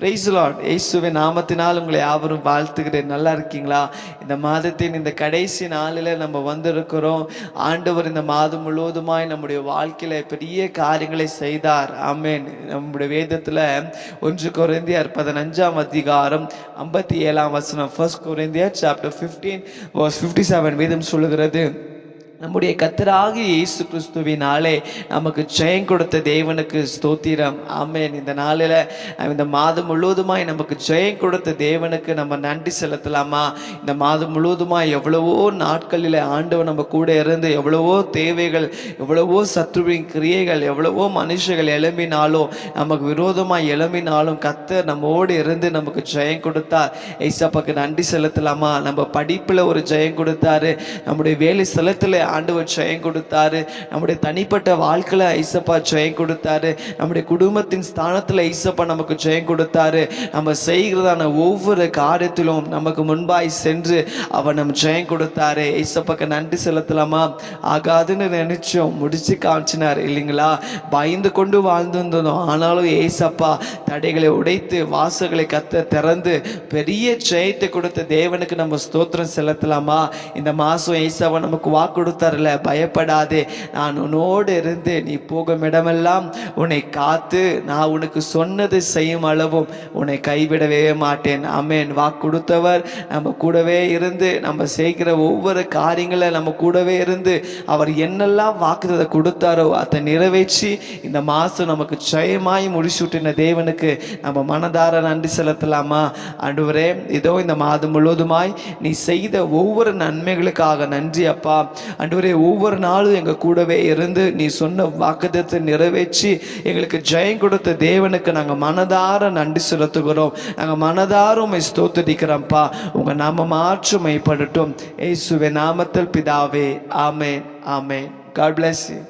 Price Lord. இயேசுவின் நாமத்தினால் உங்களை யாவரும் வாழ்த்துகிறேன். நல்லா இருக்கீங்களா? இந்த மாதத்தின் இந்த கடைசி நாளில் நம்ம வந்திருக்கிறோம். ஆண்டவர் இந்த மாதம் முழுவதுமாய் நம்முடைய வாழ்க்கையில பெரிய காரியங்களை செய்தார். ஆமென். நம்முடைய வேதத்தில் 1 கொரிந்தியர் 15 அதிகாரம் 57 1 கொரிந்தியர் சாப்டர் 15 verse 57 வேதம் சொல்லுகிறது, நம்முடைய கர்த்தராகிய இயேசு கிறிஸ்துவினாலே நமக்கு ஜெயம் கொடுத்த தேவனுக்கு ஸ்தோத்திரம். ஆமென். இந்த நாளில் இந்த மாதம் முழுவதுமாய் நமக்கு ஜெயம் கொடுத்த தேவனுக்கு நம்ம நன்றி செலுத்தலாமா? இந்த மாதம் முழுவதுமாய் எவ்வளவோ நாட்களில் ஆண்டவர் நம்ம கூட இருந்து எவ்வளவோ தேவைகள், எவ்வளவோ சத்துருவின் கிரியைகள், எவ்வளவோ மனுஷர்கள் எழும்பினாலும் நமக்கு விரோதமாய் எழும்பினாலும் கர்த்தர் நம்மோடு இருந்து நமக்கு ஜெயம் கொடுத்தார். ஏசப்பாக்கு நன்றி செலுத்தலாமா? நம்ம படிப்பில் ஒரு ஜெயம் கொடுத்தாரு, நம்முடைய வேலை ஸ்தலத்தில் ஆண்டவர் ஜெயம் கொடுத்தாரு, நம்முடைய தனிப்பட்ட வாழ்க்கையில ஐசப்பா ஜெயம் கொடுத்தாரு, நம்முடைய குடும்பத்தின் ஸ்தானத்துல ஐசப்பா நமக்கு ஜெயம் கொடுத்தாரு. நம்ம செய்கிறதான ஒவ்வொரு காரியத்திலும் நமக்கு முன்பாய் சென்று அவர் நம்ம ஜெயம் கொடுத்தாரு. ஐசப்பாக்கு நன்றி செலுத்தலாமா? ஆகாதுன்னு நினைச்சோம், முடிச்சு காமிச்சினார் இல்லைங்களா? பயந்து கொண்டு வாழ்ந்திருந்தோம், ஆனாலும் ஏசப்பா தடைகளை உடைத்து வாசல்களை திறந்து பெரிய ஜெயத்தை கொடுத்த தேவனுக்கு நம்ம ஸ்தோத்திரம் செலுத்தலாமா? இந்த மாசம் ஏசப்பா நமக்கு வாக்கு தரல, பயப்படாதே, நான் உன்னோடு இருந்து நீ போகும் இடமெல்லாம் உன்னை காத்து நான் உனக்கு சொன்னது செய்யும் அளவும் உன்னை கைவிடவே மாட்டேன். ஆமென். வாக்கு கொடுத்தவர் நம்ம கூடவே இருந்து நம்ம செய்கிற ஒவ்வொரு காரியங்களை நம்ம கூடவே இருந்து அவர் என்னெல்லாம் வாக்குறுதி கொடுத்தாரோ அதை நிறைவேற்றி இந்த மாசம் நமக்கு ஜெயமாய் முடிச்சுட்டின தேவனுக்கு நம்ம மனதார நன்றி செலுத்தலாமா? ஆண்டவரே, இதோ இந்த மாதம் முழுவதுமாய் நீ செய்த ஒவ்வொரு நன்மைகளுக்காக நன்றி அப்பா. ஆண்டவரே, ஒவ்வொரு நாளும் எங்க கூடவே இருந்து நீ சொன்ன வாக்குத்தத்தை நிறைவேற்றி எங்களுக்கு ஜெயம் கொடுத்த தேவனுக்கு நாங்க மனதார நன்றி செலுத்துகிறோம். நாங்க மனதார உம்மை ஸ்தோத்திரிக்கிறோம்ப்பா. உங்க நாம மாற்றுமைப்படட்டும். இயேசுவின் நாமத்தில் பிதாவே. ஆமென். ஆமென். God bless you.